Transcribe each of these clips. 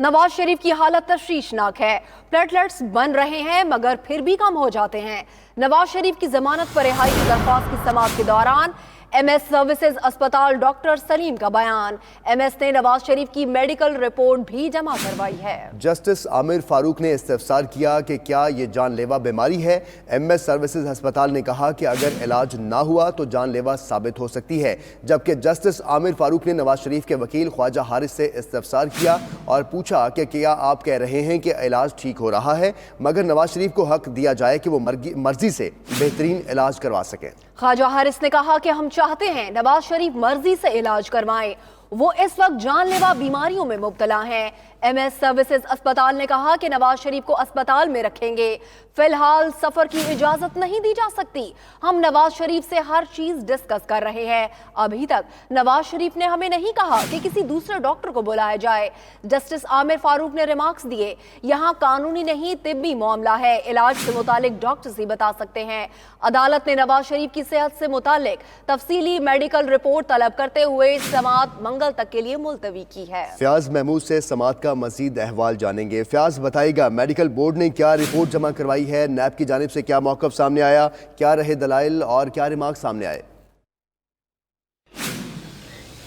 नवाज शरीफ की हालत तशवीशनाक है। प्लेटलेट्स बन रहे हैं मगर फिर भी कम हो जाते हैं। नवाज शरीफ की जमानत पर रिहाई की दरख्वास्त की समाअत के दौरान एमएस सर्विसेज अस्पताल डॉक्टर सलीम का बयान। एमएस ने नवाज शरीफ की मेडिकल रिपोर्ट भी जमा करवाई है। जस्टिस आमिर फारूक ने इस्तफसार किया कि क्या ये जानलेवा बीमारी है। एमएस सर्विसेज अस्पताल ने कहा कि अगर इलाज ना हुआ तो जानलेवा साबित हो सकती है, जबकि जस्टिस आमिर फारूक ने नवाज शरीफ के वकील ख्वाजा हारिस से इस्तफसार किया और पूछा कि क्या आप कह रहे हैं कि इलाज ठीक हो रहा है मगर नवाज शरीफ को हक दिया जाए कि वो मर्जी से बेहतरीन इलाज करवा सकें। ख्वाजा हारिस ने कहा कि हम चाहते हैं नवाज शरीफ मर्जी से इलाज करवाएं, वो इस वक्त जानलेवा बीमारियों में मुब्तला हैं। एमएस सर्विसेज अस्पताल ने कहा कि नवाज शरीफ को अस्पताल में रखेंगे, फिलहाल सफर की इजाजत नहीं दी जा सकती। हम नवाज शरीफ से हर चीज डिस्कस कर रहे हैं। अभी तक नवाज शरीफ ने हमें नहीं कहा कि किसी दूसरे डॉक्टर को बुलाया जाए। जस्टिस आमिर फारूक ने रिमार्क्स दिए, यहाँ कानूनी नहीं तिब्बी मामला है, इलाज से मुतालिक डॉक्टर्स ही बता सकते हैं। अदालत ने नवाज शरीफ की सेहत से मुतालिक तफसीली मेडिकल रिपोर्ट तलब करते हुए समाअत मंगल तक के लिए मुलतवी की है। फयाज महमूद से समाअत का मजीद अहवाल जानेंगे। फयाज बताइएगा, मेडिकल बोर्ड ने क्या रिपोर्ट जमा करवाई है, नैब की जानिब से क्या मौक़िफ़ सामने आया, क्या रहे दलाइल और क्या रिमार्क सामने आए?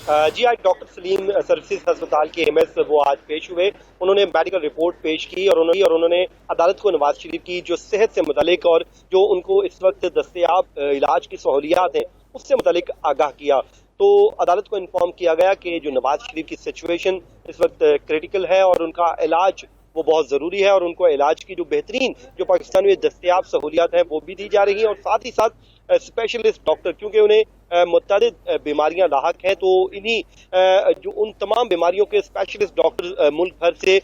जी, आज डॉक्टर सलीम सर्विसेज अस्पताल के एमएस वो आज पेश हुए। उन्होंने मेडिकल रिपोर्ट पेश की और उन्होंने अदालत को नवाज शरीफ की जो सेहत से मुतालिक और जो उनको इस वक्त दस्तयाब इलाज की सहूलियात हैं उससे मुतालिक आगाह किया। तो अदालत को इन्फॉर्म किया गया कि जो नवाज शरीफ की सिचुएशन इस वक्त क्रिटिकल है और उनका इलाज वो बहुत ज़रूरी है और उनको इलाज की जो बेहतरीन जो पाकिस्तान में दस्तयाब सहूलियात हैं वो भी दी जा रही हैं और साथ ही साथ स्पेशलिस्ट डॉक्टर, क्योंकि उन्हें मुतअद्दिद बीमारियां लाहक हैं, तो इन्हीं जो उन तमाम बीमारियों के स्पेशलिस्ट डॉक्टर मुल्क भर से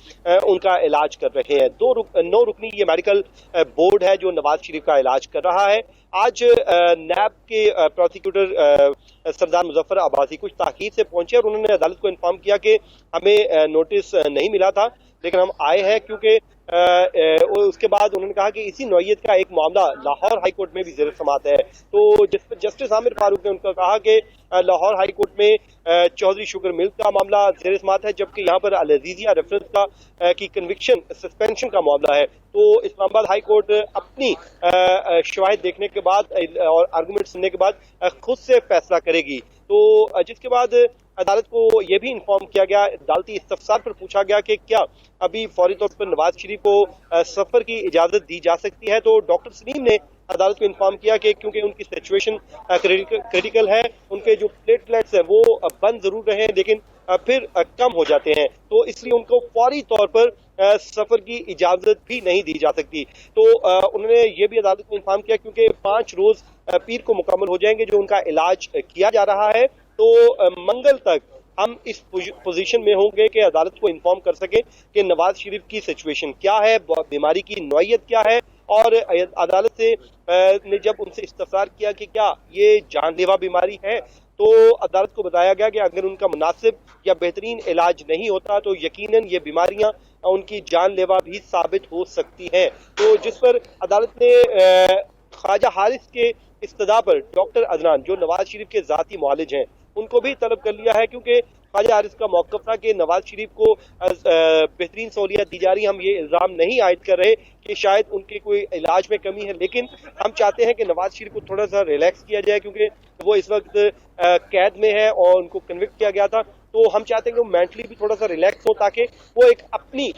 उनका इलाज कर रहे हैं। 9 रुकनी ये मेडिकल बोर्ड है जो नवाज शरीफ का इलाज कर रहा है। आज नैब के प्रोसिक्यूटर सरदार मुजफ्फर अब्बासी कुछ ताकीद से पहुंचे और उन्होंने अदालत को इन्फॉर्म किया कि हमें नोटिस नहीं मिला था लेकिन हम आए हैं, क्योंकि उसके बाद उन्होंने कहा कि इसी नौयत का एक मामला लाहौर हाई कोर्ट में भी ज़ेर समाअत है। तो जस्टिस आमिर फारूक ने उनका कहा कि लाहौर हाई कोर्ट में चौधरी शुगर मिल्क का मामला ज़ेर समाअत है, जबकि यहाँ पर अल अजीज़िया रेफरेंस का की कन्विक्शन सस्पेंशन का मामला है। तो इस्लामाबाद हाई कोर्ट अपनी शवाहिद देखने के बाद और आर्गूमेंट सुनने के बाद खुद से फैसला करेगी। तो जिसके बाद अदालत को यह भी इन्फॉर्म किया गया, अदालती इस्तफसार पर पूछा गया कि क्या अभी फौरी तौर पर नवाज शरीफ को सफर की इजाजत दी जा सकती है। तो डॉक्टर सलीम ने अदालत को इन्फॉर्म किया कि क्योंकि उनकी सिचुएशन क्रिटिकल है, उनके जो प्लेटलेट्स हैं वो बंद जरूर रहे हैं लेकिन फिर कम हो जाते हैं, तो इसलिए उनको फौरी तौर पर सफर की इजाजत भी नहीं दी जा सकती। तो उन्होंने ये भी अदालत को इन्फॉर्म किया क्योंकि 5 रोज पीर को मुकम्मल हो जाएंगे जो उनका इलाज किया जा रहा है, तो मंगल तक हम इस पोजीशन में होंगे कि अदालत को इन्फॉर्म कर सके कि नवाज शरीफ की सिचुएशन क्या है, बीमारी की नौयत क्या है। और अदालत से ने जब उनसे इस्तफसार किया कि क्या ये जानलेवा बीमारी है, तो अदालत को बताया गया कि अगर उनका मुनासिब या बेहतरीन इलाज नहीं होता तो यकीनन ये बीमारियां उनकी जानलेवा भी साबित हो सकती हैं। तो जिस पर अदालत ने ख्वाजा हारिस के इस्तदा पर डॉक्टर अदनान जो नवाज शरीफ के ज़ाती मुआलिज हैं उनको भी तलब कर लिया है, क्योंकि ख्वाजा हारिस का मौक़िफ़ था कि नवाज शरीफ को बेहतरीन सहूलियत दी जा रही। हम ये इल्ज़ाम नहीं आयद कर रहे कि शायद उनके कोई इलाज में कमी है, लेकिन हम चाहते हैं कि नवाज शरीफ को थोड़ा सा रिलैक्स किया जाए क्योंकि वो इस वक्त कैद में है और उनको कन्विक्ट किया गया था। तो हम चाहते हैं कि वो मेंटली भी थोड़ा सा रिलैक्स हो ताकि वो एक अपनी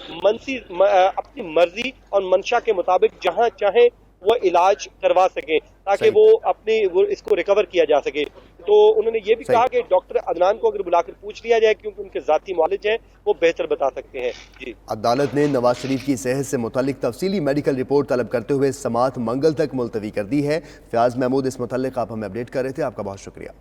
मर्जी और मंशा के मुताबिक जहाँ चाहे वो इलाज करवा सके ताकि वो इसको रिकवर किया जा सके। तो उन्होंने ये भी कहा कि डॉक्टर अदनान को अगर बुलाकर पूछ लिया जाए क्योंकि उनके ज़ाती मौलिज हैं वो बेहतर बता सकते हैं। जी, अदालत ने नवाज शरीफ की सेहत से मुतालिक तफसीली मेडिकल रिपोर्ट तलब करते हुए समाअत मंगल तक मुलतवी कर दी है। फयाज महमूद इस मुतालिक आप हमें अपडेट कर रहे थे, आपका बहुत शुक्रिया।